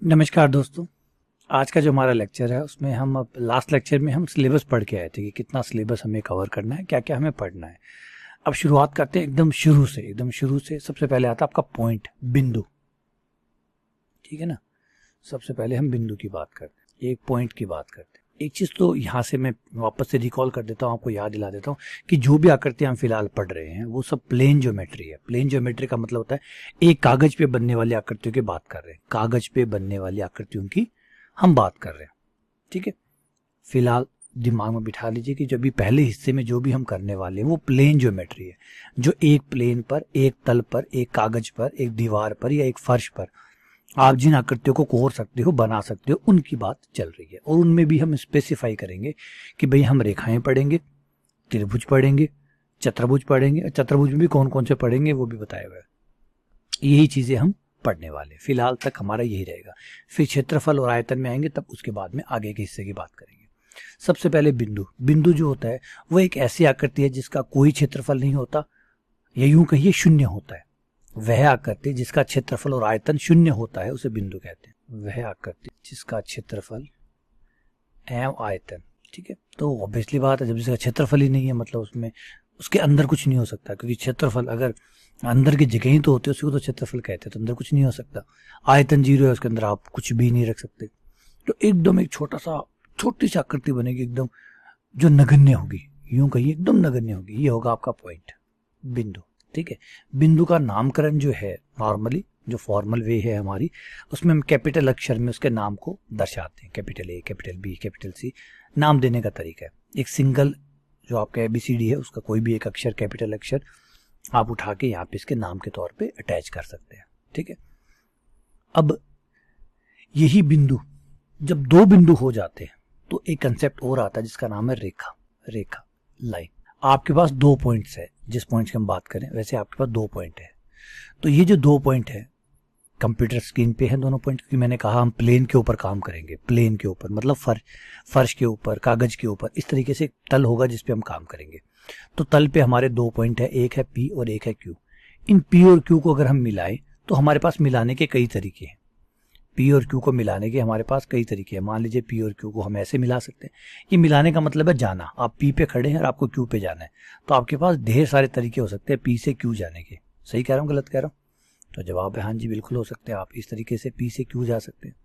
नमस्कार दोस्तों। आज का जो हमारा लेक्चर है उसमें हम अब लास्ट लेक्चर में हम सिलेबस पढ़ के आए थे कि कितना सिलेबस हमें कवर करना है, क्या क्या हमें पढ़ना है। अब शुरुआत करते हैं एकदम शुरू से। सबसे पहले आता है आपका पॉइंट, बिंदु। ठीक है ना। सबसे पहले हम बिंदु की बात करते हैं, एक पॉइंट की बात करते हैं। एक चीज़ तो यहाँ से मैं वापस से रिकॉल कर देता हूँ, आपको याद दिला देता हूँ कि जो भी आकृति हम फिलहाल पढ़ रहे हैं वो सब प्लेन ज्योमेट्री है। प्लेन ज्योमेट्री का मतलब होता है एक कागज पे बनने वाली आकृतियों की बात कर रहे हैं, कागज पे बनने वाली आकृतियों की हम बात कर रहे हैं। ठीक है। फिलहाल दिमाग में बिठा लीजिए कि जो भी पहले हिस्से में जो भी हम करने वाले हैं वो प्लेन ज्योमेट्री है, जो एक प्लेन पर, एक तल पर, एक कागज पर, एक दीवार पर या एक फर्श पर आप जिन आकृतियों को कोर सकते हो, बना सकते हो, उनकी बात चल रही है। और उनमें भी हम स्पेसिफाई करेंगे कि भाई हम रेखाएं पढ़ेंगे, त्रिभुज पढ़ेंगे, चतुर्भुज पढ़ेंगे, और चतुर्भुज में भी कौन कौन से पढ़ेंगे वो भी बताया हुआ है। यही चीजें हम पढ़ने वाले, फिलहाल तक हमारा यही रहेगा। फिर क्षेत्रफल और आयतन में आएंगे, तब उसके बाद में आगे के हिस्से की बात करेंगे। सबसे पहले बिंदु। बिंदु जो होता है वो एक ऐसी आकृति है जिसका कोई क्षेत्रफल नहीं होता, या यूं कहिए शून्य होता है। वह आकृति जिसका क्षेत्रफल और आयतन शून्य होता है उसे बिंदु कहते हैं। वह आकृति जिसका क्षेत्रफल एवं आयतन, ठीक है। तो ऑब्वियसली बात है, जब जिसका क्षेत्रफल ही नहीं है मतलब उसमें उसके अंदर कुछ नहीं हो सकता, क्योंकि क्षेत्रफल अगर अंदर की जगह ही तो होती है उसी को तो क्षेत्रफल कहते हैं, तो अंदर कुछ नहीं हो सकता। आयतन 0 है, उसके अंदर आप कुछ भी नहीं रख सकते। तो एकदम एक छोटी सी आकृति बनेगी एकदम, जो नगण्य होगी, यूं कहिए एकदम नगण्य होगी। ये होगा आपका पॉइंट, बिंदु। ठीक है। बिंदु का नामकरण जो है नॉर्मली जो फॉर्मल वे है हमारी, उसमें हम कैपिटल अक्षर में उसके नाम को दर्शाते हैं। Capital A, capital B, capital C नाम देने का तरीका है। एक सिंगल जो आपका एबीसीडी है उसका कोई भी एक अक्षर, कैपिटल अक्षर आप उठा के यहाँ पे इसके नाम के तौर पे अटैच कर सकते हैं। ठीक है। अब यही बिंदु जब दो बिंदु हो जाते हैं तो एक कंसेप्ट और आता है जिसका नाम है रेखा। रेखा, लाइन। आपके पास दो पॉइंट्स है, जिस पॉइंट की हम बात करें वैसे आपके पास दो पॉइंट है। तो ये जो दो पॉइंट है कंप्यूटर स्क्रीन पे है दोनों पॉइंट, क्योंकि मैंने कहा हम प्लेन के ऊपर काम करेंगे। प्लेन के ऊपर मतलब फर्श के ऊपर, कागज के ऊपर, इस तरीके से तल होगा जिस पे हम काम करेंगे। तो तल पे हमारे दो पॉइंट है, एक है पी और एक है क्यू। इन पी और क्यू को अगर हम मिलाएं तो हमारे पास मिलाने के कई तरीके हैं। पी और क्यू को मिलाने के हमारे पास कई तरीके हैं। मान लीजिए पी और क्यू को हम ऐसे मिला सकते हैं। ये मिलाने का मतलब है जाना। आप पी पे खड़े हैं और आपको क्यू पे जाना है, तो आपके पास ढेर सारे तरीके हो सकते हैं पी से क्यू जाने के। सही कह रहा हूँ, गलत कह रहा हूँ? तो जवाब है हाँ जी, बिल्कुल हो सकते हैं। आप इस तरीके से पी से क्यू जा सकते हैं।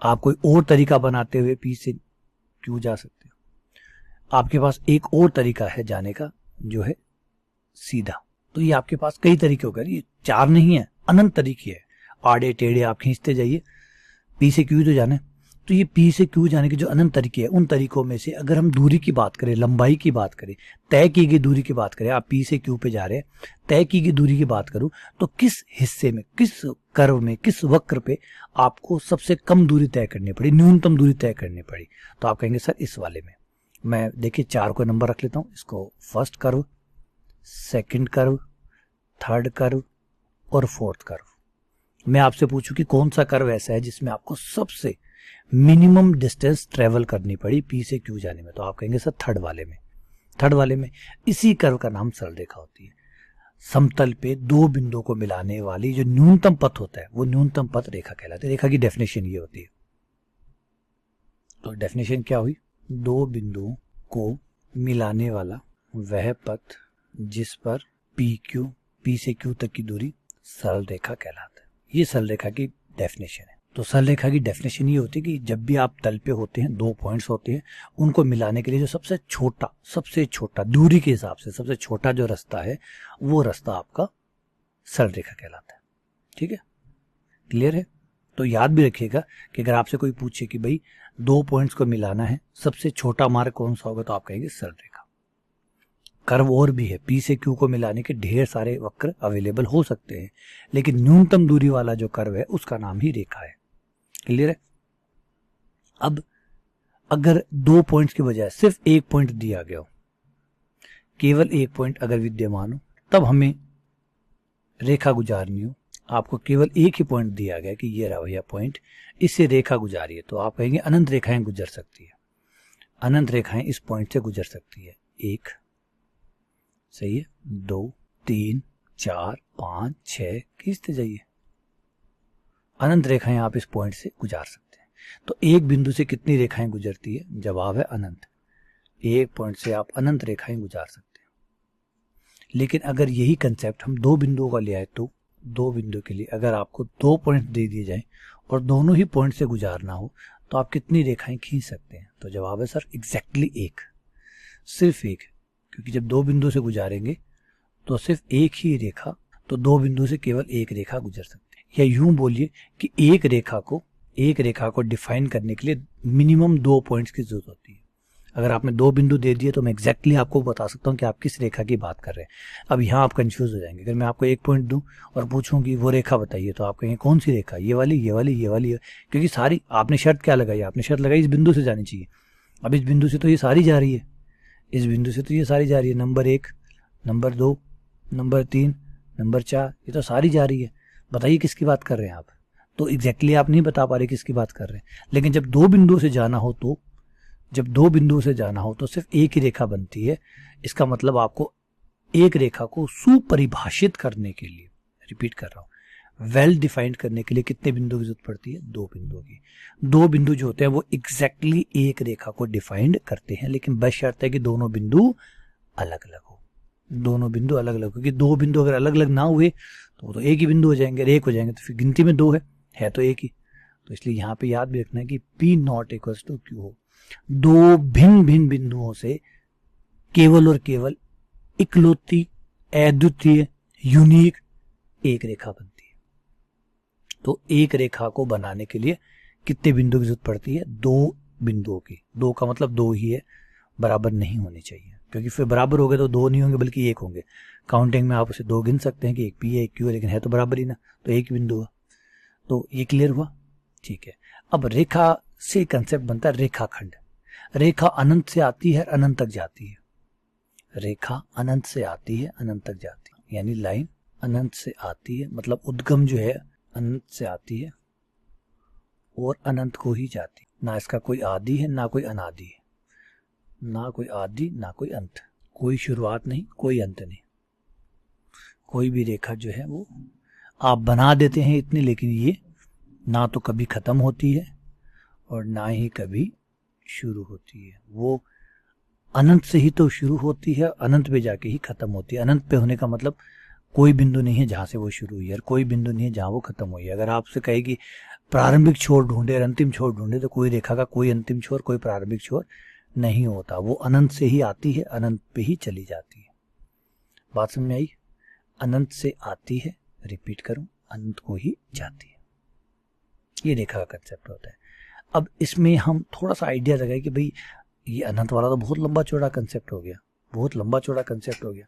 आप कोई और तरीका बनाते हुए पी से क्यू जा सकते हो। आपके पास एक और तरीका है जाने का, जो है सीधा। तो ये आपके पास कई तरीके हो गए, ये चार नहीं है, अनंत तरीके हैं। आड़े टेढ़े आप खींचते जाइए, पी से क्यू तो जाना है। तो ये पी से क्यू जाने के जो अनंत तरीके हैं, उन तरीकों में से अगर हम दूरी की बात करें, लंबाई की बात करें, तय की गई दूरी की बात करें, आप पी से क्यू पे जा रहे हैं, तय की गई दूरी की बात करूं तो किस हिस्से में, किस कर्व में, किस वक्र पे आपको सबसे कम दूरी तय करनी पड़ी, न्यूनतम दूरी तय करनी पड़ी? तो आप कहेंगे सर इस वाले में। मैं देखिए चार को नंबर रख लेता हूं इसको। First curve, second curve, third curve और फोर्थ कर्व। मैं आपसे पूछूं कि कौन सा कर्व ऐसा है जिसमें आपको सबसे मिनिमम डिस्टेंस ट्रेवल करनी पड़ी पी से क्यू जाने में? तो आप कहेंगे सर थर्ड वाले में। थर्ड वाले में इसी कर्व का नाम सरल रेखा होती है। समतल पे दो बिंदुओं को मिलाने वाली जो न्यूनतम पथ होता है वो न्यूनतम पथ रेखा कहलाती है। रेखा की डेफिनेशन ये होती है। तो डेफिनेशन क्या हुई? दो बिंदुओं को मिलाने वाला वह पथ जिस पर पी से क्यू तक की दूरी सरल रेखा कहलाता है। ये सरल रेखा की डेफिनेशन है। तो सरल रेखा की डेफिनेशन ये होती है कि जब भी आप तल पे होते हैं, दो पॉइंट्स होते हैं, उनको मिलाने के लिए जो सबसे छोटा दूरी के हिसाब से सबसे छोटा जो रास्ता है वो रास्ता आपका सरल रेखा कहलाता है। ठीक है, क्लियर है? तो याद भी रखिएगा कि अगर आपसे कोई पूछे कि भाई दो पॉइंट्स को मिलाना है, सबसे छोटा मार्ग कौन सा होगा, तो आप कहेंगे सरल रेखा। कर्व और भी है, पी से क्यू को मिलाने के ढेर सारे वक्र अवेलेबल हो सकते हैं, लेकिन न्यूनतम दूरी वाला जो कर्व है उसका नाम ही रेखा है। क्लियर है? अब अगर दो पॉइंट्स की बजाय सिर्फ एक पॉइंट दिया गया हो, केवल एक पॉइंट अगर विद्यमान हो, तब हमें रेखा गुजारनी हो, आपको केवल एक ही पॉइंट दिया गया कि ये रहा भैया पॉइंट, इससे रेखा गुजारिए, तो आप कहेंगे अनंत रेखाएं गुजर सकती है। अनंत रेखाएं इस पॉइंट से गुजर सकती है। एक, सही है, 2, 3, 4, 5, 6, खींचते जाइए। अनंत रेखाएं आप इस पॉइंट से गुजार सकते हैं। तो एक बिंदु से कितनी रेखाएं गुजरती है? जवाब है अनंत। एक पॉइंट से आप अनंत रेखाएं गुजार सकते हैं। लेकिन अगर यही कंसेप्ट हम दो बिंदुओं का ले आए तो दो बिंदु के लिए अगर आपको 2 पॉइंट दे दिए जाए और दोनों ही पॉइंट से गुजारना हो तो आप कितनी रेखाएं खींच सकते हैं? तो जवाब है सर एग्जैक्टली एक, सिर्फ एक, क्योंकि जब दो बिंदु से गुजारेंगे तो सिर्फ एक ही रेखा, तो दो बिंदु से केवल एक रेखा गुजर सकते हैं। या यूं बोलिए कि एक रेखा को डिफाइन करने के लिए मिनिमम 2 पॉइंट्स की जरूरत होती है। अगर आपने दो बिंदु दे दिए तो मैं एग्जैक्टली आपको बता सकता हूं कि आप किस रेखा की बात कर रहे हैं। अब यहाँ आप कंफ्यूज हो जाएंगे। अगर मैं आपको 1 पॉइंट दूं और पूछूं कि वो रेखा बताइए तो आप कहेंगे कौन सी रेखा? ये वाली, ये वाली, ये वाली, क्योंकि सारी आपने शर्त क्या लगाई? आपने शर्त लगाई इस बिंदु से जानी चाहिए। अब इस बिंदु से तो ये सारी जा रही है, इस बिंदु से तो ये सारी जा रही है, नंबर 1, नंबर 2, नंबर 3, नंबर 4, ये तो सारी जा रही है। बताइए किसकी बात कर रहे हैं आप? तो एग्जैक्टली आप नहीं बता पा रहे किसकी बात कर रहे हैं। लेकिन जब दो बिंदुओं से जाना हो तो सिर्फ एक ही रेखा बनती है। इसका मतलब आपको एक रेखा को सुपरिभाषित करने के लिए, रिपीट कर रहा हूं, वेल डिफाइंड करने के लिए कितने बिंदु की जरूरत पड़ती है? 2 बिंदुओं की। 2 बिंदु जो होते हैं वो एग्जैक्टली एक रेखा को डिफाइंड करते हैं, लेकिन बस शर्त है कि दोनों बिंदु अलग अलग हो। दोनों बिंदु अलग अलग, क्योंकि दो बिंदु अगर अलग अलग ना हुए तो वो तो एक ही बिंदु हो जाएंगे, एक हो जाएंगे, तो फिर गिनती में 2 है तो एक ही। तो इसलिए यहाँ पे याद भी रखना है कि P not equals to Q हो। दो भिन्न भिन्न बिंदुओं से केवल और केवल इकलौती, अद्वितीय, यूनिक एक रेखा बनती है। तो एक रेखा को बनाने के लिए कितने बिंदु की जरूरत पड़ती है? 2 बिंदुओं की। 2 का मतलब 2 ही है, बराबर नहीं होनी चाहिए, क्योंकि फिर बराबर हो गए तो 2 नहीं होंगे बल्कि 1 होंगे। काउंटिंग में आप उसे 2 गिन सकते हैं कि एक P है एक Q है, लेकिन है तो बराबर ही ना, तो एक बिंदु हुआ। तो ये क्लियर हुआ? ठीक है। अब रेखा से कंसेप्ट बनता है रेखाखंड। रेखा अनंत से आती है, अनंत तक जाती है। रेखा अनंत से आती है, अनंत तक जाती है, यानी लाइन अनंत से आती है, मतलब उद्गम जो है अनंत से आती है और अनंत को ही जाती है। ना इसका कोई आदि है ना कोई अनादि है, ना कोई आदि ना कोई अंत, कोई शुरुआत नहीं कोई अंत नहीं। कोई भी रेखा जो है वो आप बना देते हैं इतनी, लेकिन ये ना तो कभी खत्म होती है और ना ही कभी शुरू होती है। वो अनंत से ही तो शुरू होती है, अनंत पे जाके ही खत्म होती है। अनंत पे होने का मतलब कोई बिंदु नहीं है जहां से वो शुरू हुई है और कोई बिंदु नहीं है जहां वो खत्म हुई है। अगर आपसे कहे कि प्रारंभिक छोर ढूंढे और अंतिम छोर ढूंढे, तो कोई रेखा का कोई अंतिम छोर कोई प्रारंभिक छोर नहीं होता। वो अनंत से ही आती है, अनंत पे ही चली जाती है। बात समझ में आई? अनंत से आती है, रिपीट करूं, अनंत को ही जाती है। ये रेखा का कंसेप्ट होता है। अब इसमें हम थोड़ा सा आइडिया लगाए कि भाई ये अनंत वाला तो बहुत लंबा चौड़ा कंसेप्ट हो गया, बहुत लंबा चौड़ा कंसेप्ट हो गया।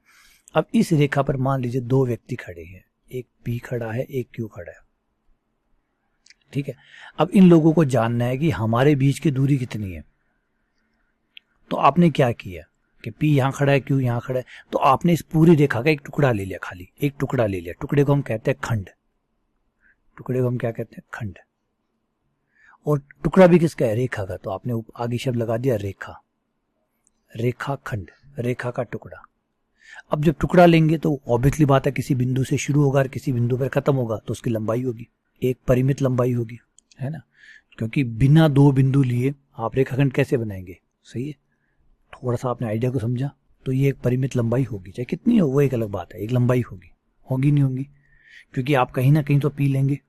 अब इस रेखा पर मान लीजिए 2 व्यक्ति खड़े हैं, एक P खड़ा है एक Q खड़ा है, ठीक है। अब इन लोगों को जानना है कि हमारे बीच की दूरी कितनी है। तो आपने क्या किया कि P यहाँ खड़ा है, Q यहाँ खड़ा है, तो आपने इस पूरी रेखा का एक टुकड़ा ले लिया, खाली एक टुकड़ा ले लिया। टुकड़े को हम कहते हैं खंड, टुकड़े को हम क्या कहते हैं? खंड। और टुकड़ा भी किसका है? रेखा का। तो आपने आगे शब्द लगा दिया रेखा, रेखा खंड, रेखा का टुकड़ा। अब जब टुकड़ा लेंगे तो ऑब्वियसली बात है किसी बिंदु से शुरू होगा और किसी बिंदु पर खत्म होगा, तो उसकी लंबाई होगी, एक परिमित लंबाई होगी, है ना। क्योंकि बिना 2 बिंदु लिए आप रेखाखंड कैसे बनाएंगे? सही है, थोड़ा सा आपने आइडिया को समझा। तो ये एक परिमित लंबाई होगी, चाहे कितनी हो वो एक अलग बात है, एक लंबाई होगी। होगी नहीं होगी? क्योंकि आप कहीं ना कहीं तो P लेंगे,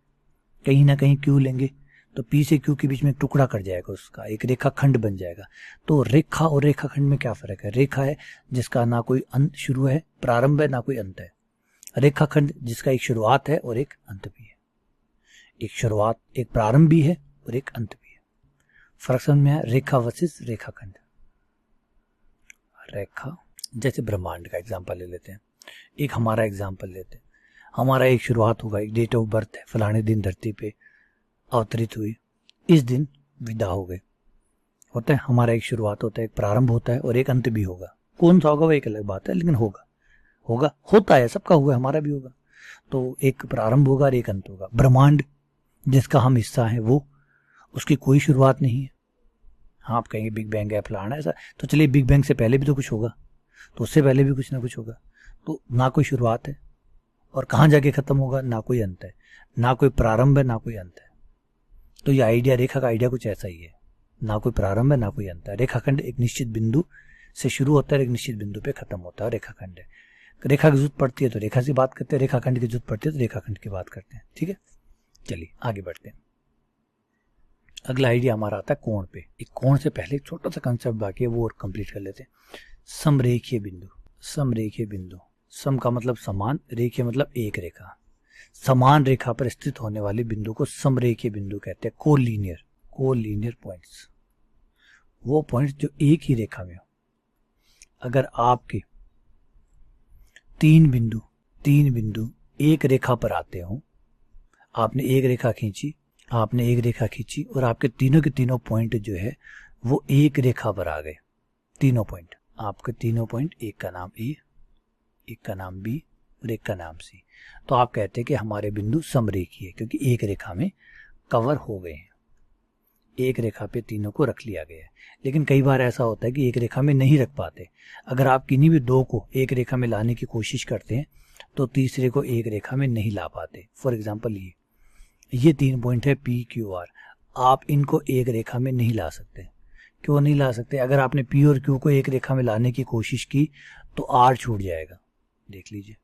कहीं ना कहीं Q लेंगे, तो P से Q के बीच में एक टुकड़ा कट जाएगा, उसका एक रेखा खंड बन जाएगा। तो रेखा और रेखा खंड में क्या फर्क है? रेखा है जिसका ना कोई अंत शुरू है, प्रारंभ है, ना कोई अंत है। रेखा खंड जिसका एक शुरुआत है और एक अंत भी है, एक शुरुआत एक प्रारंभ भी है और एक अंत भी है। फर्क समझ में आया? रेखा वर्सेस रेखा खंड। रेखा जैसे ब्रह्मांड का एग्जाम्पल ले लेते हैं, एक हमारा एग्जाम्पल लेते हैं। हमारा एक शुरुआत होगा, एक डेट ऑफ बर्थ है, फलाने दिन धरती पे अवतरित हुई, इस दिन विदा हो गए, होता है। हमारा एक शुरुआत होता है, एक प्रारंभ होता है और एक अंत भी होगा। कौन सा होगा वो एक अलग बात है, लेकिन होगा, होगा, होता है, सबका हुआ, हमारा भी होगा। तो एक प्रारंभ होगा और एक अंत होगा। ब्रह्मांड जिसका हम हिस्सा है वो, उसकी कोई शुरुआत नहीं है। हाँ, आप कहेंगे बिग बैंग है, फलाना ऐसा, तो चलिए बिग बैंग से पहले भी तो कुछ होगा, तो उससे पहले भी कुछ ना कुछ होगा। तो ना कोई शुरुआत है और कहाँ जाके खत्म होगा, ना कोई अंत है, ना कोई प्रारंभ है ना कोई अंत है। तो ये आइडिया, रेखा का आइडिया कुछ ऐसा ही है, ना कोई प्रारंभ है ना कोई अंत है। रेखाखंड एक निश्चित बिंदु से शुरू होता है, एक निश्चित बिंदु पे खत्म होता है, रेखाखंड है। रेखा की जरूरत पड़ती है तो रेखा से बात करते हैं, रेखाखंड की जरूरत पड़ती है तो रेखाखंड की बात करते हैं। ठीक है, चलिए आगे बढ़ते हैं। अगला आइडिया हमारा आता है कोण पे। एक कोण से पहले एक छोटा सा कंसेप्ट बाकी है, वो और कंप्लीट कर लेते हैं। समरेखीय बिंदु। समरेखीय बिंदु, सम का मतलब समान, रेखीय मतलब एक रेखा। समान रेखा पर स्थित होने वाले बिंदु को समरेखीय बिंदु कहते हैं। कोलीनियर, कोलीनियर पॉइंट्स, वो पॉइंट्स जो एक ही रेखा में हो। अगर आपके तीन बिंदु एक रेखा पर आते हो, आपने एक रेखा खींची और आपके तीनों के तीनों पॉइंट जो है वो एक रेखा पर आ गए। तीनों पॉइंट, आपके तीनों पॉइंट, एक का नाम ए, एक का नाम बी और एक का नाम सी, तो आप कहते हैं कि हमारे बिंदु समरेखीय है, क्योंकि एक रेखा में कवर हो गए हैं, एक रेखा पे तीनों को रख लिया गया है। लेकिन कई बार ऐसा होता है कि एक रेखा में नहीं रख पाते। अगर आप किन्हीं भी दो को एक रेखा में लाने की कोशिश करते हैं तो तीसरे को एक रेखा में नहीं ला पाते। फॉर एग्जाम्पल ये तीन पॉइंट है पी क्यू आर, आप इनको एक रेखा में नहीं ला सकते। क्यों नहीं ला सकते? अगर आपने पी और क्यू को एक रेखा में लाने की कोशिश की तो आर छूट जाएगा। देख लीजिए,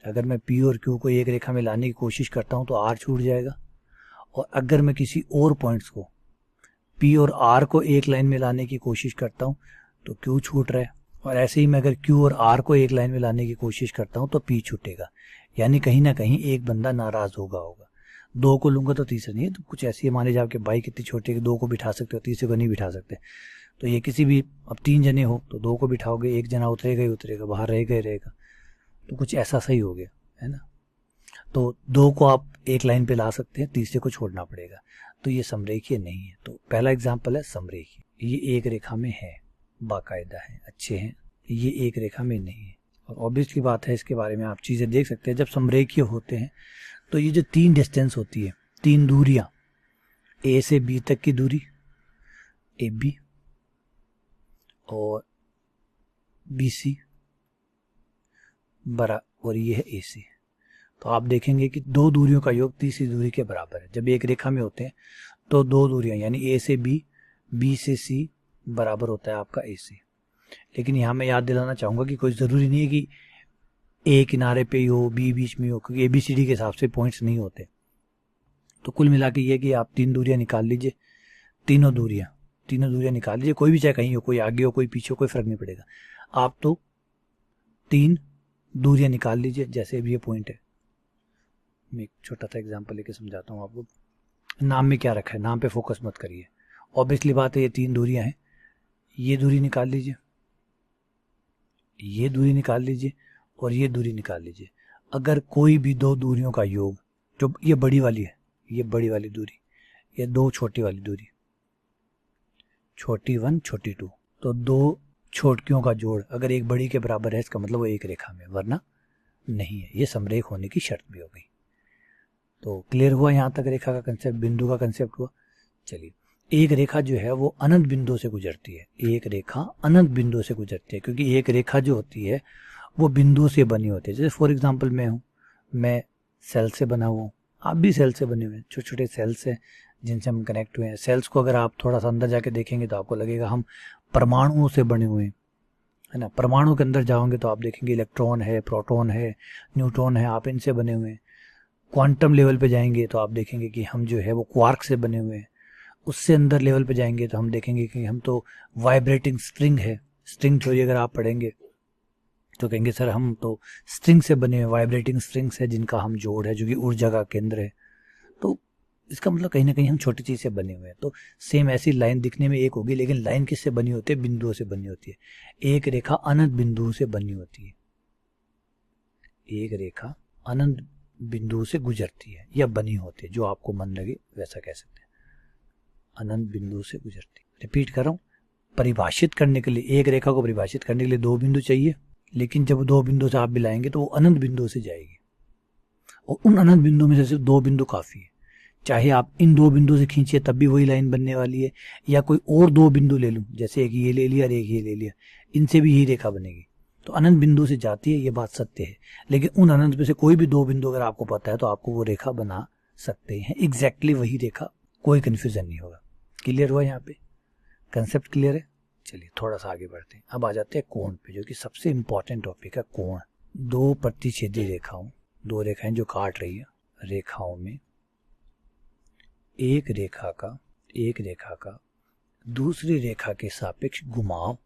अगर मैं पी और क्यू को एक रेखा में लाने की कोशिश करता हूं तो आर छूट जाएगा, और अगर मैं किसी और पॉइंट्स को पी और आर को एक लाइन में लाने की कोशिश करता हूं तो क्यू छूट रहा है, और ऐसे ही मैं अगर क्यू और आर को एक लाइन में लाने की कोशिश करता हूं तो पी छूटेगा। यानी कहीं ना कहीं एक बंदा नाराज होगा। दो को लूंगा तो तीसरा नहीं है। तो कुछ ऐसी है, मान लीजिए आपके बाइक इतनी छोटी है कि दो को बिठा सकते हो, तीसरे को नहीं बिठा सकते। तो ये किसी भी, अब तीन जने हो तो दो को बिठाओगे, एक जना उतरेगा ही उतरेगा, बाहर रहेगा ही रहेगा। तो कुछ ऐसा सही हो गया है ना। तो दो को आप एक लाइन पे ला सकते हैं, तीसरे को छोड़ना पड़ेगा। तो ये समरेखीय नहीं है। तो पहला एग्जाम्पल है समरेखीय, ये एक रेखा में है, बाकायदा है, अच्छे हैं। ये एक रेखा में नहीं है, और ऑब्वियस की बात है, इसके बारे में आप चीजें देख सकते हैं। जब समरेखीय होते हैं तो ये जो तीन डिस्टेंस होती है, तीन दूरियां, ए से बी तक की दूरी ए बी और बी सी बराबर, और ये है ए सी। तो आप देखेंगे कि दो दूरियों का योग तीसरी दूरी के बराबर है। जब एक रेखा में होते हैं तो दो दूरियां यानी ए से बी, बी से सी बराबर होता है आपका ए सी। लेकिन यहाँ मैं याद दिलाना चाहूंगा कि कोई ज़रूरी नहीं है कि ए किनारे पे हो, बी बीच में हो, क्योंकि ए बी सी डी के हिसाब से पॉइंट्स नहीं होते। तो कुल मिला के ये कि आप तीन दूरियां निकाल लीजिए, तीनों दूरियां निकाल लीजिए, कोई भी चाहे कहीं हो, कोई आगे हो कोई पीछे हो, कोई फर्क नहीं पड़ेगा। आप तो तीन दूरियां निकाल लीजिए। जैसे अभी ये पॉइंट है, मैं एक छोटा सा एग्जांपल लेके समझाता हूँ आपको। नाम में क्या रखा है, नाम पे फोकस मत करिए। ऑब्वियसली बात है, ये तीन दूरियां हैं, ये दूरी निकाल लीजिए, ये दूरी निकाल लीजिए और ये दूरी निकाल लीजिए। अगर कोई भी दो दूरियों का योग, जो ये बड़ी वाली है, ये बड़ी वाली दूरी, ये दो छोटी वाली दूरी, छोटी 1 छोटी 2, तो दो छोटकियों का जोड़ अगर एक बड़ी के बराबर है, इसका मतलब वो एक रेखा में, वरना नहीं है। ये समरेख होने की शर्त भी हो गई। तो क्लियर हुआ यहाँ तक रेखा का कंसेप्ट, बिंदु का कंसेप्ट हुआ। चलिए, एक रेखा जो है वो अनंत बिंदु से गुजरती है। एक रेखा अनंत बिंदु से गुजरती है, क्योंकि एक रेखा जो होती है वो बिंदु से बनी होती है। जैसे फॉर एग्जांपल मैं सेल से बना हुआ हूँ, आप भी सेल से बने हुए हैं, छोटे छोटे सेल्स हैं जिनसे हम कनेक्ट हुए हैं। सेल्स को अगर आप थोड़ा सा अंदर जाके देखेंगे तो आपको लगेगा हम परमाणुओं से बने हुए हैं, है ना। परमाणु के अंदर जाओगे तो आप देखेंगे इलेक्ट्रॉन है, प्रोटॉन है, न्यूट्रॉन है, आप इनसे बने हुए हैं। क्वांटम लेवल पे जाएंगे तो आप देखेंगे कि हम जो है वो क्वार्क से बने हुए हैं। उससे अंदर लेवल पे जाएंगे तो हम देखेंगे कि हम तो वाइब्रेटिंग स्ट्रिंग है। स्ट्रिंग थ्योरी अगर आप पढ़ेंगे तो कहेंगे सर हम तो स्ट्रिंग से बने हुए, वाइब्रेटिंग स्ट्रिंग्स है जिनका हम जोड़ है, जो कि ऊर्जा का केंद्र है। तो इसका मतलब कहीं ना कहीं हम छोटी चीज से बने हुए हैं। तो सेम ऐसी लाइन दिखने में एक होगी, लेकिन लाइन किससे बनी होती है? बिंदुओं से बनी होती है। एक रेखा अनंत बिंदु से बनी होती है, एक रेखा अनंत बिंदु से गुजरती है या बनी होती है, जो आपको मन लगे वैसा कह सकते हैं। अनंत बिंदु से गुजरती है। रिपीट कर रहा हूं, परिभाषित करने के लिए, एक रेखा को परिभाषित करने के लिए दो बिंदु चाहिए, लेकिन जब दो बिंदु से आप मिलाएंगे तो वो अनंत बिंदु से जाएगी, और उन अनंत बिंदु में से सिर्फ दो बिंदु काफी है। चाहे आप इन दो बिंदु से खींचिए तब भी वही लाइन बनने वाली है, या कोई और दो बिंदु ले लूं, जैसे एक ये ले लिया और एक ये ले लिया, इनसे भी यही रेखा बनेगी। तो अनंत बिंदु से जाती है, ये बात सत्य है। लेकिन उन अनंत में से कोई भी दो बिंदु अगर आपको पता है तो आपको वो रेखा बना सकते हैं, एग्जैक्टली वही रेखा, कोई कंफ्यूजन नहीं होगा। क्लियर हुआ यहाँ पे? कंसेप्ट क्लियर है? चलिए थोड़ा सा आगे बढ़ते हैं। अब आ जाते हैं कोण पे, जो कि सबसे इंपॉर्टेंट टॉपिक है। कोण, दो प्रतिच्छेदी रेखाओं, दो रेखाएं जो काट रही है, रेखाओं में एक रेखा का दूसरी रेखा के सापेक्ष घुमाव,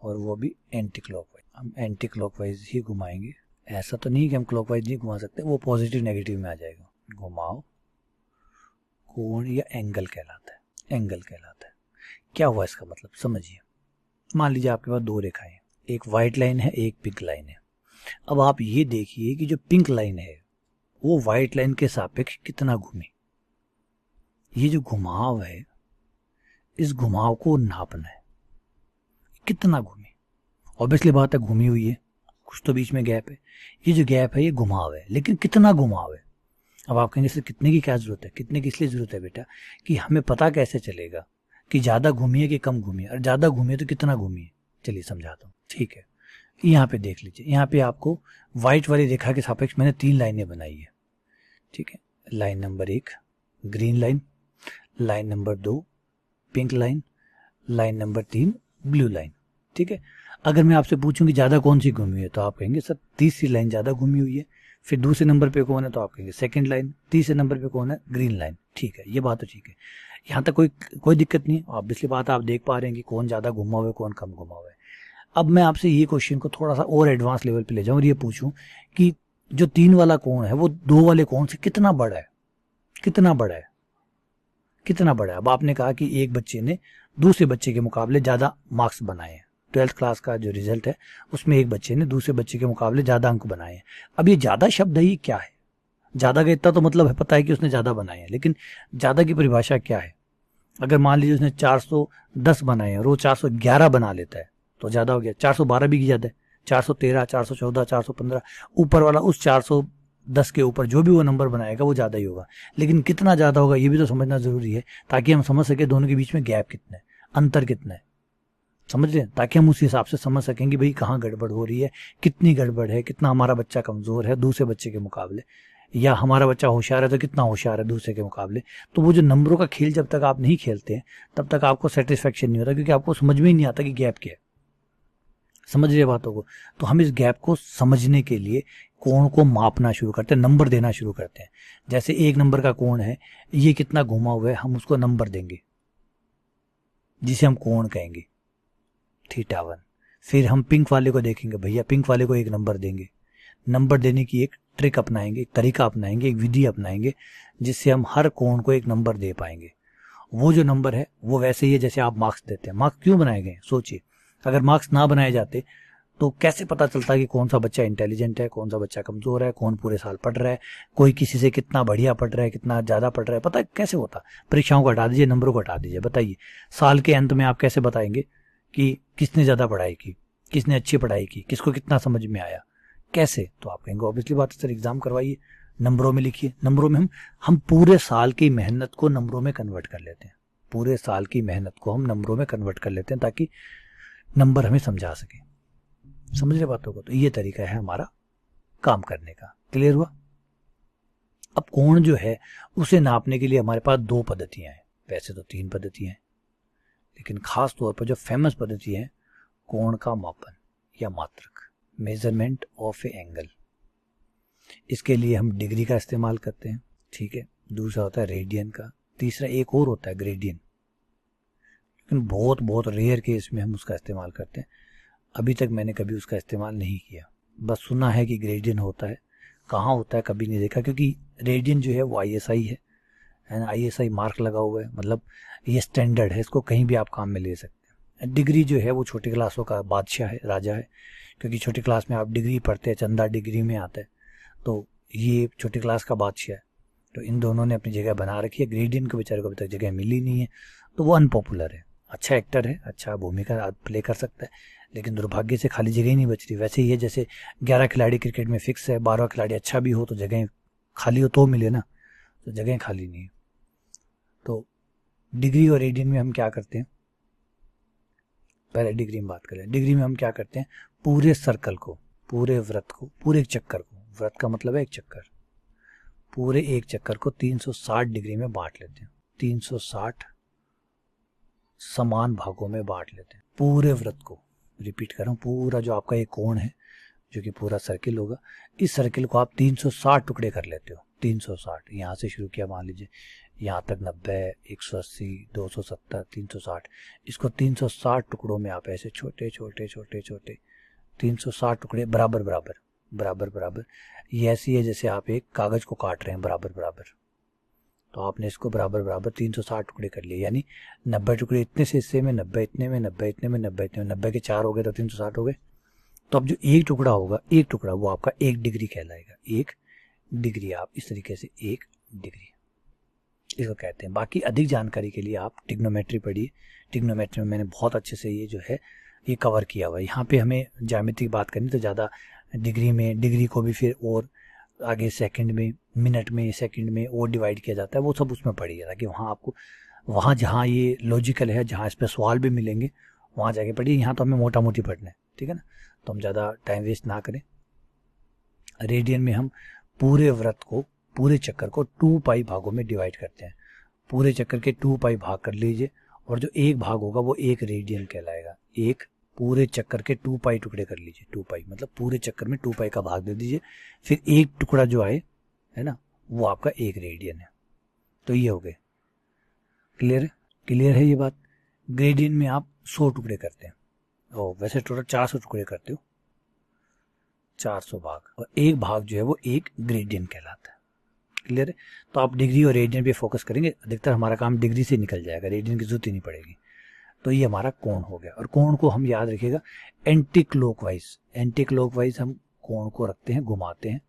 और वो भी एंटी क्लॉकवाइज। हम एंटी क्लॉकवाइज ही घुमाएंगे, ऐसा तो नहीं कि हम क्लॉकवाइज नहीं घुमा सकते, वो पॉजिटिव नेगेटिव में आ जाएगा। घुमाव कोण या एंगल कहलाता है। क्या हुआ इसका मतलब समझिए। मान लीजिए आपके पास दो रेखाएं हैं, एक व्हाइट लाइन है, एक पिंक लाइन है। अब आप ये देखिए कि जो पिंक लाइन है वो व्हाइट लाइन के सापेक्ष कितना घूमे। ये जो घुमाव है, इस घुमाव को नापना है, कितना घूमे। ऑब्वियसली बात है घूमी हुई है, कुछ तो बीच में गैप है। ये जो गैप है ये घुमाव है, लेकिन कितना घुमाव है। अब आप कहेंगे सर कितने की क्या जरूरत है? कितने की इसलिए जरूरत है बेटा कि हमें पता कैसे चलेगा कि ज्यादा घूमी है कि कम घूमी है, और ज्यादा घूमी है तो कितना घूमी है। चलिए समझाता हूँ, ठीक है। यहाँ पे देख लीजिए, यहाँ पे आपको व्हाइट वाली रेखा के सापेक्ष मैंने 3 लाइनें बनाई है, ठीक है। Line number 1 green line, line number 2 pink line, line number 3 blue line, ठीक है। अगर मैं आपसे पूछूं कि ज्यादा कौन सी घूमी है तो आप कहेंगे सर तीसरी लाइन ज्यादा घूमी हुई है। फिर दूसरे नंबर पे कौन है तो आप कहेंगे सेकंड लाइन। तीसरे नंबर पे कौन है? Green line. ठीक है, ये बात तो ठीक है, यहाँ तक कोई दिक्कत नहीं है। ऑब्वियसली बात आप देख पा रहे हैं कि कौन ज्यादा घुमा हुआ है, कौन कम घुमा हुआ है। अब मैं आपसे ये क्वेश्चन को थोड़ा सा और एडवांस लेवल पे ले जाऊं और ये पूछूं कि जो 3 वाला कोण है वो 2 वाले कोण से कितना बड़ा है, कितना बड़ा है, कितना बड़ा है। अब आपने कहा कि एक बच्चे ने दूसरे बच्चे के मुकाबले ज्यादा मार्क्स बनाए हैं। 12th क्लास का जो रिजल्ट है उसमें एक बच्चे ने दूसरे बच्चे के मुकाबले ज्यादा अंक बनाए हैं। अब ये ज्यादा शब्द है, ये क्या है? ज्यादा का इतना तो मतलब है, पता है कि उसने ज्यादा बनाए हैं, लेकिन ज्यादा की परिभाषा क्या है? अगर मान लीजिए उसने 410 बनाए हैं और वो 411 बना लेता है तो ज्यादा हो गया। 412 भी ज्यादा है, 413, 414, 415, ऊपर वाला उस 410 के ऊपर जो भी वो नंबर बनाएगा वो ज्यादा ही होगा। लेकिन कितना ज्यादा होगा ये भी तो समझना जरूरी है, ताकि हम समझ सके दोनों के बीच में गैप कितना है, अंतर कितना है, समझ रहे हैं? ताकि हम उस हिसाब से समझ सकें कि भाई कहाँ गड़बड़ हो रही है, कितनी गड़बड़ है, कितना हमारा बच्चा कमजोर है दूसरे बच्चे के मुकाबले, या हमारा बच्चा होशियार है तो कितना होशियार है दूसरे के मुकाबले। तो वो जो नंबरों का खेल जब तक आप नहीं खेलते हैं तब तक आपको सेटिस्फेक्शन नहीं होता, क्योंकि आपको समझ में ही नहीं आता कि गैप क्या है। समझ रहे बातों को? तो हम इस गैप को समझने के लिए कोण को मापना शुरू करते हैं, नंबर देना शुरू करते हैं। जैसे 1 नंबर का कोण है, ये कितना घुमा हुआ है, हम उसको नंबर देंगे जिसे हम कोण कहेंगे, θ1। फिर हम पिंक वाले को देखेंगे, भैया पिंक वाले को 1 नंबर देंगे। नंबर देने की एक ट्रिक अपनाएंगे, एक तरीका अपनाएंगे, एक विधि अपनाएंगे जिससे हम हर कोण को एक नंबर दे पाएंगे। वो जो नंबर है वो वैसे ही है जैसे आप मार्क्स देते हैं। मार्क्स क्यों बनाए गए सोचिए। अगर मार्क्स ना बनाए जाते तो कैसे पता चलता कि कौन सा बच्चा इंटेलिजेंट है, कौन सा बच्चा कमजोर है, कौन पूरे साल पढ़ रहा है, कोई किसी से कितना बढ़िया पढ़ रहा है, कितना ज्यादा पढ़ रहा है, पता कैसे होता? परीक्षाओं को हटा दीजिए, नंबरों को हटा दीजिए, बताइए साल के अंत में आप कैसे बताएंगे कि किसने ज्यादा पढ़ाई की, किसने अच्छी पढ़ाई की, किसको कितना समझ में आया, कैसे? तो आप कहेंगे ऑब्वियसली बात है सर एग्जाम करवाइए, नंबरों में लिखिए। नंबरों में हम पूरे साल की मेहनत को नंबरों में कन्वर्ट कर लेते हैं, पूरे साल की मेहनत को हम नंबरों में कन्वर्ट कर लेते हैं ताकि नंबर हमें समझा सके। समझ रहे बातों को? तो ये तरीका है हमारा काम करने का। क्लियर हुआ? अब कोण जो है उसे नापने के लिए हमारे पास 2 पद्धतियां हैं, वैसे तो 3 पद्धतियां हैं, लेकिन खास तौर पर जो फेमस पद्धति है कोण का मापन या मात्रक, मेजरमेंट ऑफ ए एंगल। इसके लिए हम डिग्री का इस्तेमाल करते हैं, ठीक है। दूसरा होता है रेडियन का, तीसरा एक और होता है ग्रेडियन, लेकिन बहुत बहुत रेयर केस में हम उसका इस्तेमाल करते हैं। अभी तक मैंने कभी उसका इस्तेमाल नहीं किया, बस सुना है कि ग्रेडियन होता है, कहाँ होता है कभी नहीं देखा, क्योंकि रेडियन जो है वो ISI है ना, ISI मार्क लगा हुआ है, मतलब ये स्टैंडर्ड है, इसको कहीं भी आप काम में ले सकते हैं। डिग्री जो है वो छोटी क्लासों का बादशाह है, राजा है, क्योंकि छोटी क्लास में आप डिग्री पढ़ते हैं, चंदा डिग्री में आता है, तो ये छोटी क्लास का बादशाह है। तो इन दोनों ने अपनी जगह बना रखी है, ग्रेडियन को बेचारे को अभी तक जगह मिली नहीं है, तो वो अनपॉपुलर है। अच्छा एक्टर है, अच्छा भूमिका प्ले कर सकता है, लेकिन दुर्भाग्य से खाली जगह ही नहीं बच रही। वैसे ही है जैसे 11 खिलाड़ी क्रिकेट में फिक्स है, 12वां खिलाड़ी अच्छा भी हो तो जगह खाली हो तो मिले ना, तो जगह खाली नहीं है। तो डिग्री और रेडियन में हम क्या करते हैं, पहले डिग्री में बात करें। डिग्री में हम क्या करते हैं, पूरे सर्कल को, पूरे वृत्त को, पूरे एक चक्कर को, वृत्त का मतलब है एक चक्कर, पूरे एक चक्कर को 360 डिग्री में बांट लेते हैं। 360 समान भागों में बांट लेते हैं पूरे वृत्त को। रिपीट कर रहा हूँ, पूरा जो आपका ये कोण है, जो कि पूरा सर्किल होगा, इस सर्किल को आप 360 टुकड़े कर लेते हो। 360 यहाँ से शुरू किया, मान लीजिए यहाँ तक 90, 180, 270, 360, इसको 360 टुकड़ों में आप ऐसे छोटे छोटे छोटे छोटे 360 टुकड़े बराबर बराबर बराबर बराबर, ये ऐसी है जैसे आप एक कागज को काट रहे हैं बराबर बराबर। तो आपने इसको बराबर बराबर 360 टुकड़े कर लिए, यानी 90 टुकड़े इतने से हिस्से में, 90 इतने में, 90 इतने में, 90 इतने में, 90 के 4 हो गए तो 360 हो गए। तो अब जो एक टुकड़ा होगा, एक टुकड़ा, वो आपका 1 डिग्री कहलाएगा। 1 डिग्री, आप इस तरीके से 1 डिग्री इसको कहते हैं। बाकी अधिक जानकारी के लिए आप ट्रिग्नोमेट्री पढ़िए। ट्रिग्नोमेट्री में मैंने बहुत अच्छे से ये जो है ये कवर किया हुआ है। यहाँ पे हमें ज्यामिति की बात करनी तो ज़्यादा डिग्री में, डिग्री को भी फिर और आगे सेकंड में, मिनट में, सेकंड में और डिवाइड किया जाता है, वो सब उसमें पढ़िए, ताकि वहाँ आपको, वहाँ जहाँ ये लॉजिकल है, जहाँ इस पर सवाल भी मिलेंगे, वहाँ जाके पढ़िए। यहाँ तो हमें मोटा मोटी पढ़ना है, ठीक है ना, तो हम ज़्यादा टाइम वेस्ट ना करें। रेडियन में हम पूरे वृत्त को, पूरे चक्कर को 2 पाई भागों में डिवाइड करते हैं। पूरे चक्कर के 2 पाई भाग कर लीजिए, और जो एक भाग होगा वो 1 रेडियन कहलाएगा। एक पूरे चक्कर के 2 पाई टुकड़े कर लीजिए। 2 पाई मतलब पूरे चक्कर में 2 पाई का भाग दे दीजिए, फिर एक टुकड़ा जो आए, है ना, वो आपका 1 रेडियन है। तो ये हो गए। क्लियर है? क्लियर है ये बात। ग्रेडियन में आप 100 टुकड़े करते हैं, और वैसे टोटल 400 टुकड़े करते हो, 400 भाग, और एक भाग जो है वो 1 ग्रेडियन कहलाता है। क्लियर है? तो आप डिग्री और रेडियन पे फोकस करेंगे, अधिकतर हमारा काम डिग्री से निकल जाएगा, रेडियन की जरूरत ही नहीं पड़ेगी। तो ये हमारा कोण हो गया। और कोण को हम याद रखिएगा एंटी क्लॉकवाइज, एंटी क्लॉकवाइज हम कोण को रखते हैं, घुमाते हैं।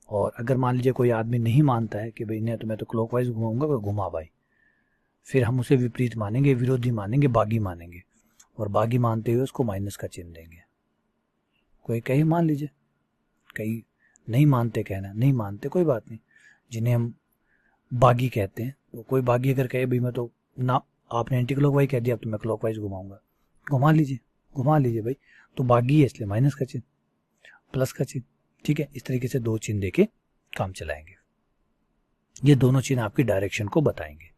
और अगर मान लीजिए कोई आदमी नहीं मानता है कि भाई नहीं तो मैं तो क्लॉकवाइज घुमाऊंगा, तो घुमा भाई, फिर हम उसे विपरीत मानेंगे, विरोधी मानेंगे, बागी मानेंगे, और बागी मानते हुए उसको माइनस का चिन्ह देंगे। कोई कहे मान लीजिए, कई नहीं मानते, कहना नहीं मानते, कोई बात नहीं, जिन्हें हम बागी कहते हैं। तो कोई बागी अगर कहे भाई मैं तो ना, आपने एंटी क्लॉकवाइज कह दिया, अब तो मैं क्लॉकवाइज घुमाऊंगा, घुमा लीजिए भाई, तो बागी है इसलिए माइनस का चिन्ह, प्लस का चिन्ह, ठीक है। इस तरीके से 2 चिन्ह देके काम चलाएंगे। ये दोनों चिन्ह आपकी डायरेक्शन को बताएंगे।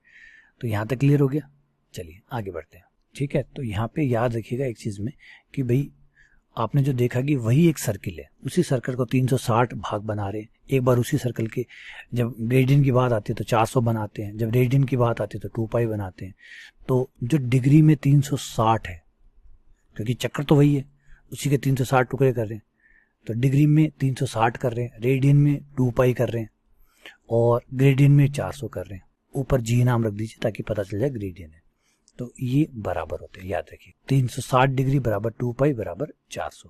तो यहाँ तक क्लियर हो गया। चलिए आगे बढ़ते हैं, ठीक है। तो यहाँ पे याद रखिएगा एक चीज में कि भाई आपने जो देखा कि वही एक सर्किल है, उसी सर्कल को 360 भाग बना रहे हैं। एक बार उसी सर्कल के, जब ग्रेडियन की बात आती है तो 400 बनाते हैं, जब रेडियन की बात आती है तो 2 पाई बनाते हैं। तो जो डिग्री में 360 है, क्योंकि चक्कर तो वही है, उसी के 360 टुकड़े कर रहे हैं, तो डिग्री में 360 कर रहे हैं, रेडियन में 2 पाई कर रहे हैं, और ग्रेडियन में 400 कर रहे हैं। ऊपर जी नाम रख दीजिए ताकि पता चल जाए ग्रेडियन है। तो ये बराबर होते हैं, याद रखिए 360 डिग्री बराबर 2 पाई बराबर 400,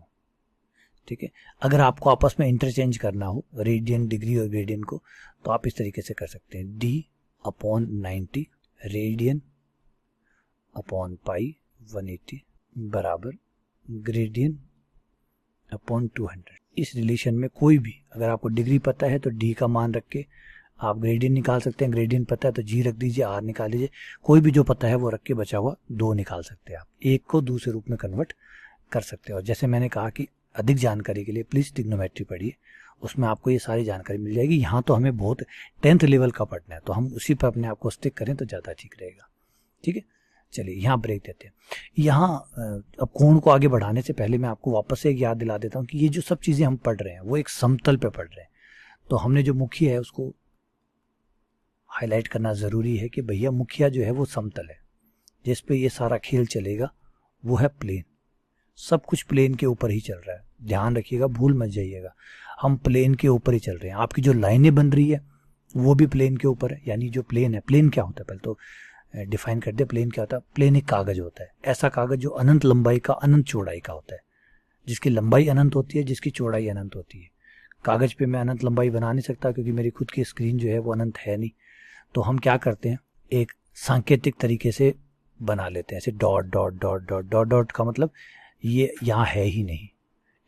ठीक है। अगर आपको आपस में इंटरचेंज करना हो रेडियन, डिग्री और ग्रेडियन को, तो आप इस तरीके से कर सकते हैं, d/90 रेडियन अपॉन पाई 180 बराबर ग्रेडियन अपॉन 200। इस रिलेशन में कोई भी, अगर आपको डिग्री पता है तो d का मान रख के आप ग्रेडियन निकाल सकते हैं, ग्रेडियन पता है तो g रख दीजिए, r निकाल लीजिए, कोई भी जो पता है वो रख के बचा हुआ 2 निकाल सकते हैं। आप एक को दूसरे रूप में कन्वर्ट कर सकते हैं। और जैसे मैंने कहा कि अधिक जानकारी के लिए प्लीज ट्रिग्नोमेट्री पढ़िए, उसमें आपको ये सारी जानकारी मिल जाएगी। यहाँ तो हमें बहुत 10th लेवल का पढ़ना है, तो हम उसी पर अपने आप को स्टिक करें तो ज़्यादा ठीक रहेगा, ठीक है। चलिए यहाँ ब्रेक देते हैं। यहाँ अब कोण को आगे बढ़ाने से पहले मैं आपको वापस से एक याद दिला देता हूँ कि ये जो सब चीज़ें हम पढ़ रहे हैं वो एक समतल पे पढ़ रहे हैं। तो हमने जो मुखिया है उसको हाईलाइट करना ज़रूरी है कि भैया मुखिया जो है वो समतल है, जिस पे ये सारा खेल चलेगा वो है प्लेन। सब कुछ प्लेन के ऊपर ही चल रहा है, ध्यान रखिएगा, भूल मत जाइएगा, हम प्लेन के ऊपर ही चल रहे हैं। आपकी जो लाइनें बन रही है वो भी प्लेन के ऊपर है, यानी जो प्लेन है, प्लेन क्या होता है पहले तो डिफाइन कर दे। प्लेन क्या होता है? प्लेन एक कागज होता है, ऐसा कागज जो अनंत लंबाई का, अनंत चौड़ाई का होता है, जिसकी लंबाई अनंत होती है, जिसकी चौड़ाई अनंत होती है। कागज पे मैं अनंत लंबाई बना नहीं सकता क्योंकि मेरी खुद की स्क्रीन जो है वो अनंत है नहीं। तो हम क्या करते हैं, एक सांकेतिक तरीके से बना लेते हैं, ऐसे dot dot dot dot dot dot का मतलब ये यहाँ है ही नहीं,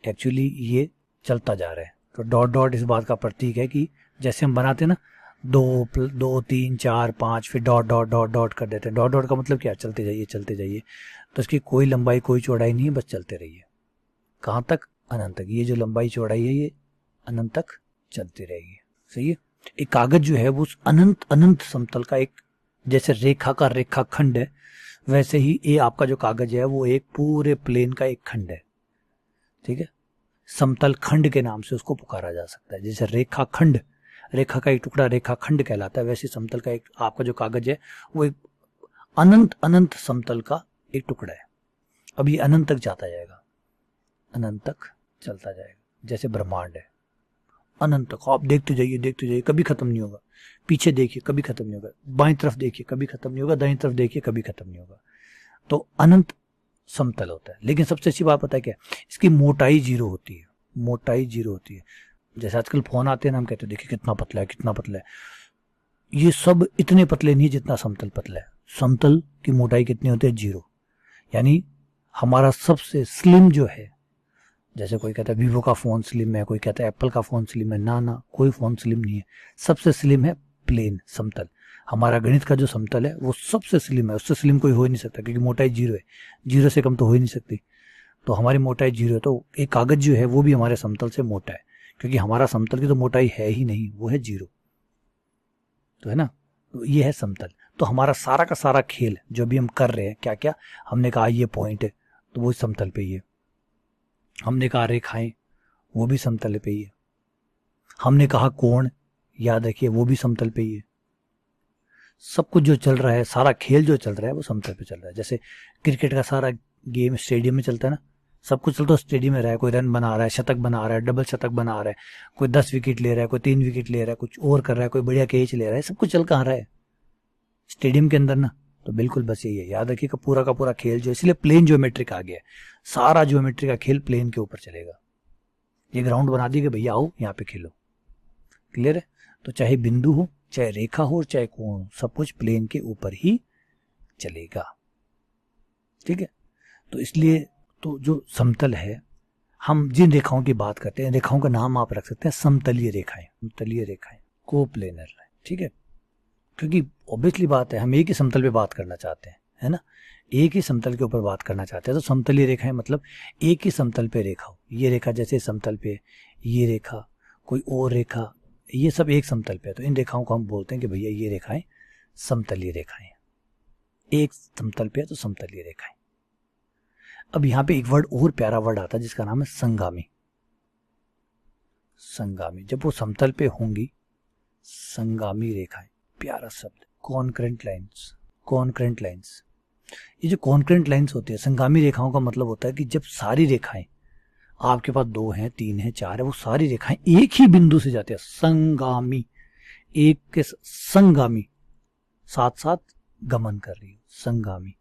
एक्चुअली ये चलता जा रहा है। तो डॉट डॉट इस बात का प्रतीक है कि जैसे हम बनाते हैं ना, दो 3 4 5 फिर डॉट डॉट डॉट डॉट कर देते हैं। डॉट डॉट का मतलब क्या, चलते जाइए चलते जाइए। तो इसकी कोई लंबाई कोई चौड़ाई नहीं है, बस चलते रहिए। कहाँ तक, अनंत तक। ये जो लंबाई चौड़ाई है ये अनंत तक चलती रहेगी। सही है। एक कागज जो है वो अनंत अनंत समतल का एक, जैसे रेखा का रेखाखंड है, वैसे ही ये आपका जो कागज है वो एक पूरे प्लेन का एक खंड है। ठीक है, समतल खंड के नाम से उसको पुकारा जा सकता है। जैसे रेखाखंड, रेखा का एक टुकड़ा रेखाखंड कहलाता है, वैसे समतल का एक आपका जो कागज है वो एक अनंत अनंत समतल का एक टुकड़ा है। अब ये अनंत तक जाता जाएगा, अनंत तक चलता जाएगा। जैसे ब्रह्मांड है, अनंत तक आप देखते जाइए, कभी खत्म नहीं होगा। पीछे देखिए, कभी खत्म नहीं होगा। बाईं तरफ देखिए, कभी खत्म नहीं होगा। दाईं तरफ देखिए, कभी खत्म नहीं होगा। तो अनंत समतल होता है। लेकिन सबसे अच्छी बात पता है क्या, इसकी मोटाई 0 होती है। मोटाई 0 होती है। जैसे आजकल फोन आते हैं ना, हम कहते हैं देखिए कितना पतला है, कितना पतला है। ये सब इतने पतले नहीं जितना समतल पतला है। समतल की मोटाई कितनी होती है, 0। यानी हमारा सबसे स्लिम जो है, जैसे कोई कहता है वीवो का फोन स्लिम है, कोई कहता है एप्पल का फोन स्लिम है, ना ना, कोई फोन स्लिम नहीं है। सबसे स्लिम है प्लेन समतल। हमारा गणित का जो समतल है वो सबसे स्लिम है, उससे स्लिम कोई हो ही नहीं सकता, क्योंकि मोटाई 0 है। 0 से कम तो हो ही नहीं सकती। तो हमारी मोटाई 0 है। तो एक कागज जो है वो भी हमारे समतल से मोटा है, क्योंकि हमारा समतल की तो मोटाई है ही नहीं, वो है 0। तो है ना, तो ये है समतल। तो हमारा सारा का सारा खेल जो भी हम कर रहे हैं, क्या क्या हमने कहा, ये पॉइंट है तो वो समतल पे ही है। हमने कहा रेखाएं, वो भी समतल पे ही है। हमने कहा कोण, याद रखिए, वो भी समतल पे ही है। सब कुछ जो चल रहा है, सारा खेल जो चल रहा है वो समतल पे चल रहा है। जैसे क्रिकेट का सारा गेम स्टेडियम में चलता है ना, सब कुछ चलता है स्टेडियम में रहा है। कोई रन बना रहा है, शतक बना रहा है, डबल शतक बना रहा है, कोई 10 विकेट ले रहा है, कोई 3 विकेट ले रहा है, कुछ और कर रहा है, कोई बढ़िया कैच ले रहा है। सब कुछ चल कहाँ रहा है, स्टेडियम के अंदर ना। तो बिल्कुल बस यही है, याद रखिए पूरा का पूरा खेल जो, इसलिए प्लेन ज्योमेट्रिक आ गया है। सारा ज्योमेट्री का खेल प्लेन के ऊपर चलेगा। ये ग्राउंड बना दी कि भैया आओ यहाँ पे खेलो। क्लियर है। तो चाहे बिंदु हो, चाहे रेखा हो, चाहे कोण हो, सब कुछ प्लेन के ऊपर ही चलेगा। ठीक है। तो इसलिए तो जो समतल है, हम जिन रेखाओं की बात करते हैं, रेखाओं का नाम आप रख सकते हैं समतलीय रेखाएं, समतलीय रेखाएं, कोप्लेनर। ठीक है, क्योंकि ऑब्वियसली बात है हम एक ही समतल पे बात करना चाहते हैं, है ना, एक ही समतल के ऊपर बात करना चाहते हैं। तो समतलीय रेखाएं मतलब एक ही समतल पे रेखा हो। ये रेखा जैसे समतल पे, ये रेखा, कोई और रेखा, ये सब एक समतल पे है। तो इन रेखाओं को हम बोलते हैं कि भैया ये रेखाएं समतलीय रेखाएं, एक समतल पे है तो समतलीय रेखाएं। अब यहाँ पे एक वर्ड और प्यारा वर्ड आता है जिसका नाम है संगामी। संगामी, जब वो समतल पे होंगी, संगामी रेखाएं, प्यारा शब्द। Concurrent lines, concurrent lines. ये जो कॉन्करेंट लाइंस होती है, संगामी रेखाओं का मतलब होता है कि जब सारी रेखाएं, आपके पास 2 हैं, 3 हैं, 4 है, वो सारी रेखाएं एक ही बिंदु से जाती है। संगामी, एक के संगामी, साथ साथ गमन कर रही है, संगामी।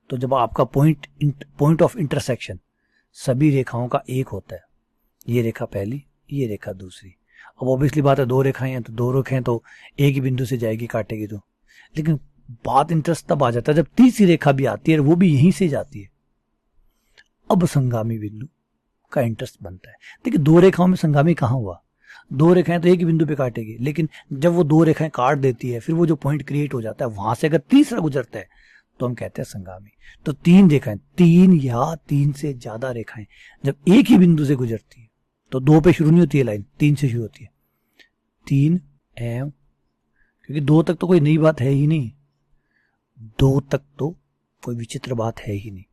तो जब आपका पॉइंट ऑफ इंटरसेक्शन सभी रेखाओं का एक होता है, ये रेखा पहली, ये रेखा दूसरी। अब ऑब्वियसली बात है 2 रेखाएं हैं तो 2 रेखाएं तो एक ही बिंदु से जाएगी, काटेगी तो। लेकिन बात इंटरेस्ट तब आ जाता है जब तीसरी रेखा भी आती है, वो भी यहीं से जाती है। अब संगामी बिंदु का इंटरेस्ट बनता है। देखिए 2 रेखाओं में संगामी कहाँ हुआ, 2 रेखाएं तो एक ही बिंदु पे काटेगी, लेकिन जब वो 2 रेखाएं काट देती है, फिर वो जो पॉइंट क्रिएट हो जाता है, वहां से अगर तीसरा गुजरता है तो हम कहते हैं संगामी। तो 3 रेखाएं, 3 या 3 से ज्यादा रेखाएं जब एक ही बिंदु से गुजरती है, तो 2 पे शुरू नहीं होती है लाइन, 3 से शुरू होती है। 3 एवं, क्योंकि 2 तक तो कोई नई बात है ही नहीं, 2 तक तो कोई विचित्र बात है ही नहीं,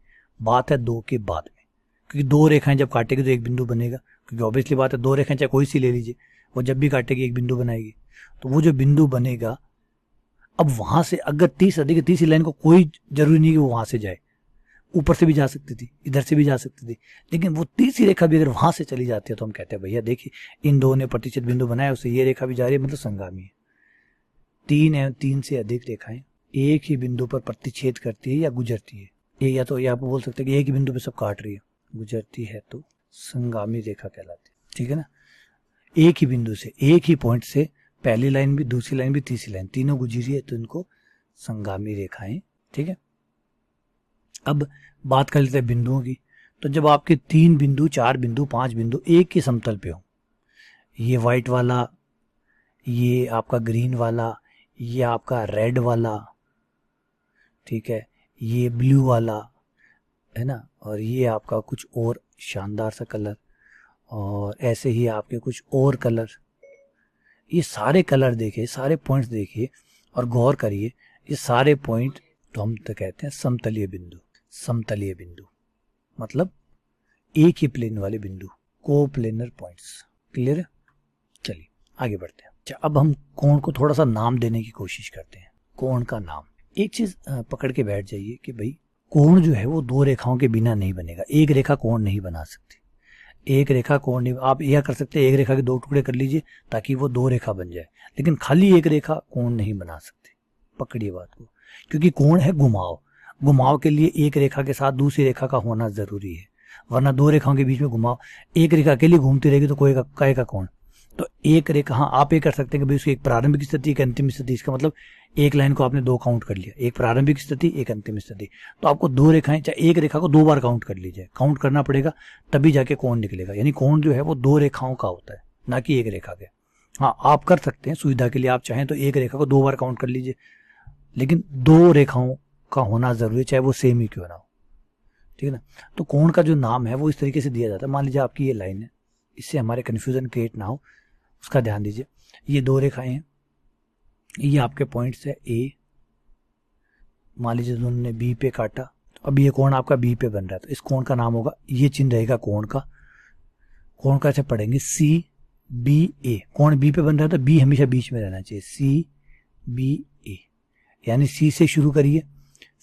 बात है 2 के बाद में। क्योंकि 2 रेखाएं जब काटेगी तो एक बिंदु बनेगा, क्योंकि ऑब्वियसली बात है 2 रेखाएं चाहे कोई सी ले लीजिए, वो जब भी काटेगी एक बिंदु बनाएगी। तो वो जो बिंदु बनेगा, अब वहां से अगर तीसरी लाइन को कोई जरूरी नहीं कि वो वहां से जाए, ऊपर से भी जा सकती थी, इधर से भी जा सकती थी, लेकिन वो तीसरी रेखा भी अगर वहां से चली जाती है तो हम कहते हैं भैया देखिए इन 2 ने प्रतिशत बिंदु बनाया, उससे ये रेखा भी जा रही है, मतलब संगामी है। 3 एवं 3 से अधिक रेखाएं एक ही बिंदु पर प्रतिच्छेद करती है या गुजरती है, ये या तो ये आप बोल सकते हैं कि एक ही बिंदु पे सब काट रही है, गुजरती है तो संगामी रेखा कहलाती है। ठीक है ना, एक ही बिंदु से, एक ही पॉइंट से, पहली लाइन भी, दूसरी लाइन भी, तीसरी लाइन, तीनों गुजरी है तो इनको संगामी रेखाएं। ठीक है, अब बात कर लेते हैं बिंदुओं की। तो जब आपके 3 बिंदु, 4 बिंदु, 5 बिंदु एक ही समतल पे हो, ये व्हाइट वाला, ये आपका ग्रीन वाला, ये आपका रेड वाला, ठीक है, ये ब्लू वाला है ना, और ये आपका कुछ और शानदार सा कलर, और ऐसे ही आपके कुछ और कलर। ये सारे कलर देखिए, सारे पॉइंट्स देखिए और गौर करिए, ये सारे पॉइंट तो हम तो कहते हैं समतलीय बिंदु। समतलीय बिंदु मतलब एक ही प्लेन वाले बिंदु, कोप्लेनर पॉइंट्स। क्लियर है? चलिए आगे बढ़ते हैं। अच्छा, अब हम कोण को थोड़ा सा नाम देने की कोशिश करते हैं। कोण का नाम, एक चीज पकड़ के बैठ जाइए कि भाई कोण जो है वो दो रेखाओं के बिना नहीं बनेगा। एक रेखा कोण नहीं बना सकती। एक रेखा कोण नहीं, आप यह कर सकते हैं एक रेखा के दो टुकड़े कर लीजिए ताकि वो दो रेखा बन जाए, लेकिन खाली एक रेखा कोण नहीं बना सकती। पकड़िए बात को, क्योंकि कोण है घुमाव। घुमाव के लिए एक रेखा के साथ दूसरी रेखा का होना जरूरी है, वरना दो रेखाओं के बीच में घुमाव, एक रेखा अकेली घूमती रहेगी तो कोई का कोण। तो एक रेखा, हाँ आप ये कर सकते हैं कि भाई उसकी एक प्रारंभिक स्थिति, एक अंतिम स्थिति। इसका मतलब एक लाइन को आपने दो काउंट कर लिया, एक प्रारंभिक स्थिति, एक अंतिम स्थिति। तो आपको दो रेखाएं, चाहे एक रेखा को दो बार काउंट कर लीजिए, काउंट करना पड़ेगा तभी जाके कोण निकलेगा। यानी कोण जो है वो दो रेखाओं का होता है, ना कि एक रेखा के। हाँ आप कर सकते हैं सुविधा के लिए, आप चाहें तो एक रेखा को दो बार काउंट कर लीजिए, लेकिन दो रेखाओं का होना जरूरी है, चाहे वो सेम ही क्यों ना हो। ठीक है ना? तो कोण का जो नाम है वो इस तरीके से दिया जाता है। मान लीजिए आपकी ये लाइन है, इससे हमारे कंफ्यूजन क्रिएट ना हो उसका ध्यान दीजिए। ये दो रेखाएं हैं, ये आपके पॉइंट्स है ए, मान लीजिए दोनों ने बी पे काटा, तो अब ये कोण आपका बी पे बन रहा है, तो इस कोण का नाम होगा, ये चिन्ह रहेगा कोण का। कोण का ऐसे पढ़ेंगे सी बी ए। कोण बी पे बन रहा है तो बी हमेशा बीच में रहना चाहिए, सी बी ए। यानी सी से शुरू करिए,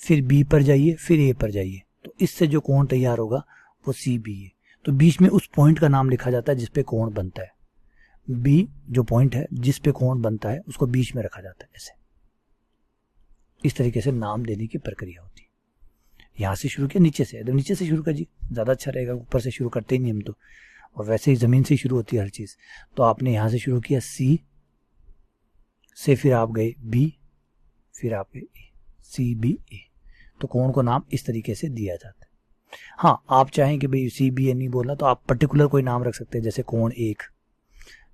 फिर बी पर जाइए, फिर ए पर जाइए, तो इससे जो कोण तैयार होगा वो सी बी है। तो बीच में उस पॉइंट का नाम लिखा जाता है जिसपे कोण बनता है। बी जो पॉइंट है जिस पे कोण बनता है उसको बीच में रखा जाता है। ऐसे इस तरीके से नाम देने की प्रक्रिया होती है। यहाँ से शुरू किया, नीचे से, एकदम नीचे से शुरू कीजिए, ज़्यादा अच्छा रहेगा। ऊपर से शुरू करते ही नहीं हम तो, और वैसे ही ज़मीन से ही शुरू होती है हर चीज़। तो आपने यहाँ से शुरू किया सी से, फिर आप गए बी, फिर आप गए ए, सी बी ए। तो कोण को नाम इस तरीके से दिया जाता है। हाँ आप चाहें कि भाई सी बी ए नहीं बोलना तो आप पर्टिकुलर कोई नाम रख सकते हैं, जैसे कोण एक,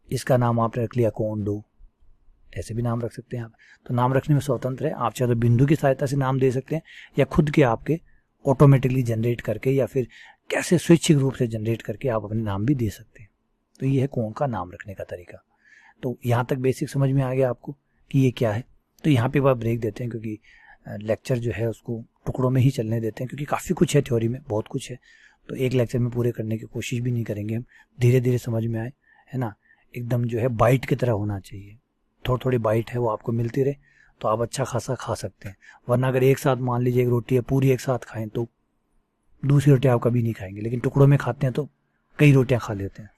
इसका नाम आपने रख लिया कोण दो, ऐसे भी नाम रख सकते हैं आप। तो नाम रखने में स्वतंत्र है, आप चाहे तो बिंदु की सहायता से नाम दे सकते हैं, या खुद के आपके ऑटोमेटिकली जनरेट करके, या फिर कैसे स्वैच्छिक रूप से जनरेट करके आप अपने नाम भी दे सकते हैं। तो ये है कोण का नाम रखने का तरीका। तो यहाँ तक बेसिक समझ में आ गया आपको कि ये क्या है। तो यहाँ पे बार ब्रेक देते हैं, क्योंकि लेक्चर जो है उसको टुकड़ों में ही चलने देते हैं, क्योंकि काफ़ी कुछ है थ्योरी में, बहुत कुछ है। तो एक लेक्चर में पूरे करने की कोशिश भी नहीं करेंगे हम, धीरे धीरे समझ में आए, है ना। एकदम जो है बाइट की तरह होना चाहिए, थोड़ी थोड़ी बाइट है वो आपको मिलती रहे तो आप अच्छा खासा खा सकते हैं। वरना अगर एक साथ मान लीजिए एक रोटी है पूरी एक साथ खाएं तो दूसरी रोटी आप कभी नहीं खाएंगे, लेकिन टुकड़ों में खाते हैं तो कई रोटियां खा लेते हैं।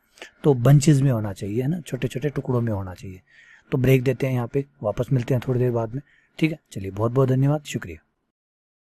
तो बंचेस में होना चाहिए, है ना, छोटे छोटे टुकड़ों में होना चाहिए। तो ब्रेक देते हैं यहाँ पे, वापस मिलते हैं थोड़ी देर बाद में। ठीक है, चलिए बहुत बहुत धन्यवाद, शुक्रिया।